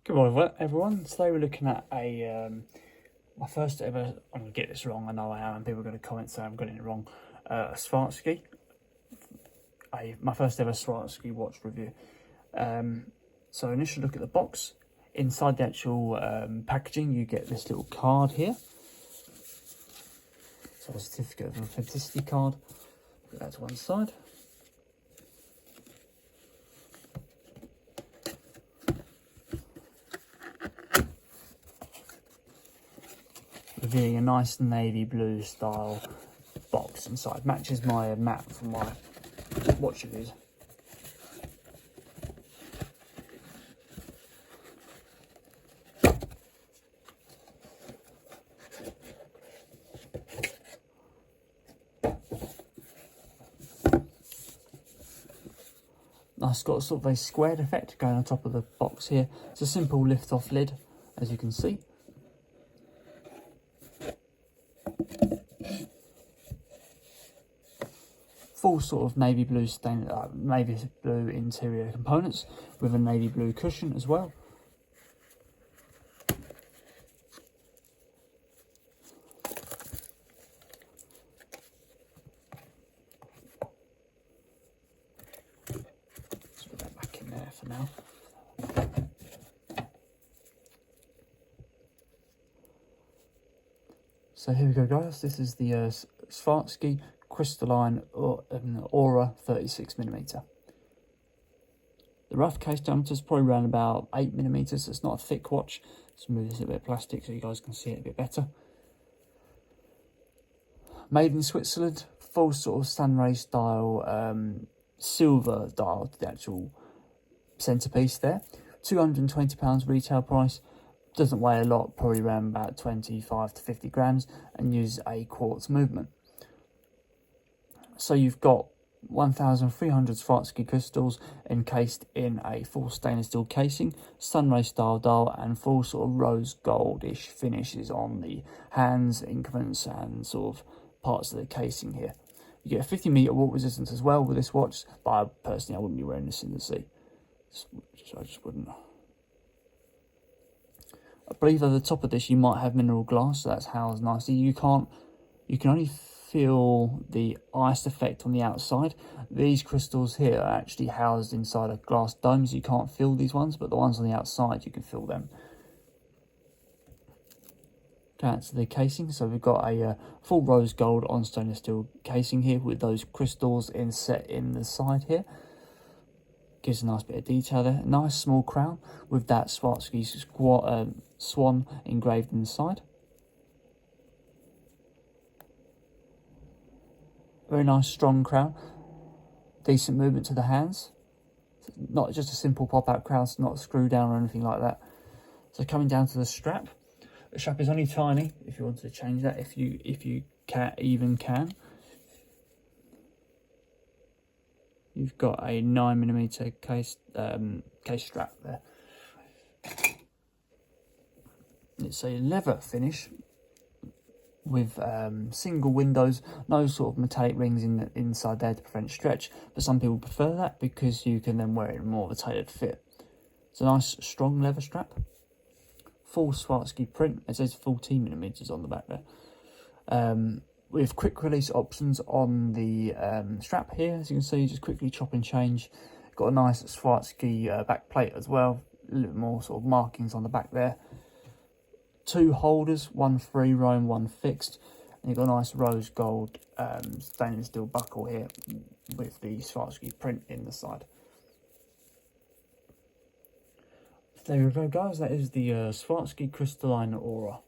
Good morning, everyone. Today we're looking at my first ever. I'm gonna get this wrong. I know I am, and people are gonna comment saying I'm getting it wrong. A Swarovski. My first ever Swarovski watch review. So initial look at the box. Inside the actual packaging, you get this little card here. So a certificate of authenticity card. Put that to one side. Revealing a nice navy blue style box inside. Matches my mat from my watch reviews. Nice, got sort of a squared effect going on top of the box here. It's a simple lift off lid, as you can see. Full sort of navy blue navy blue interior components with a navy blue cushion as well. Let's put that back in there for now. So here we go, guys. This is the Swarovski Crystalline Aura 36mm. The rough case diameter is probably around about 8mm. It's not a thick watch. Let's move this a bit of plastic so you guys can see it a bit better. Made in Switzerland, full sort of sunray style silver dial to the actual centerpiece there. £220 retail price. Doesn't weigh a lot, probably around about 25 to 50 grams, and uses a quartz movement. So you've got 1,300 Swarovski crystals encased in a full stainless steel casing, sunray style dial, and full sort of rose goldish finishes on the hands, increments, and sort of parts of the casing here. You get a 50-meter water resistance as well with this watch, but personally I wouldn't be wearing this in the sea. I just wouldn't. I believe at the top of this you might have mineral glass, so that's housed nicely. You can only feel the ice effect on the outside. These crystals here are actually housed inside a glass dome, so you can't feel these ones, but the ones on the outside you can feel them. Down to the casing, so we've got a full rose gold on stainless steel casing here with those crystals inset in the side here. Gives a nice bit of detail there. A nice small crown with that Swarovski Swan engraved inside. Very nice strong crown. Decent movement to the hands. Not just a simple pop out crown, it's not screwed down or anything like that. So coming down to the strap. The strap is only tiny if you wanted to change that, if you can. You've got a 9mm case strap there. It's a leather finish with single windows, no sort of metallic rings inside there to prevent stretch, but some people prefer that because you can then wear it in more of a tailored fit. It's a nice strong leather strap. Full Swarovski print. It says 14mm on the back there. With quick release options on the strap here, as you can see, just quickly chop and change. Got a nice Swarovski back plate as well, a little bit more sort of markings on the back there. Two holders, one free roam, one fixed, and you've got a nice rose gold stainless steel buckle here with the Swarovski print in the side. There we go, guys. That is the Swarovski Crystalline Aura.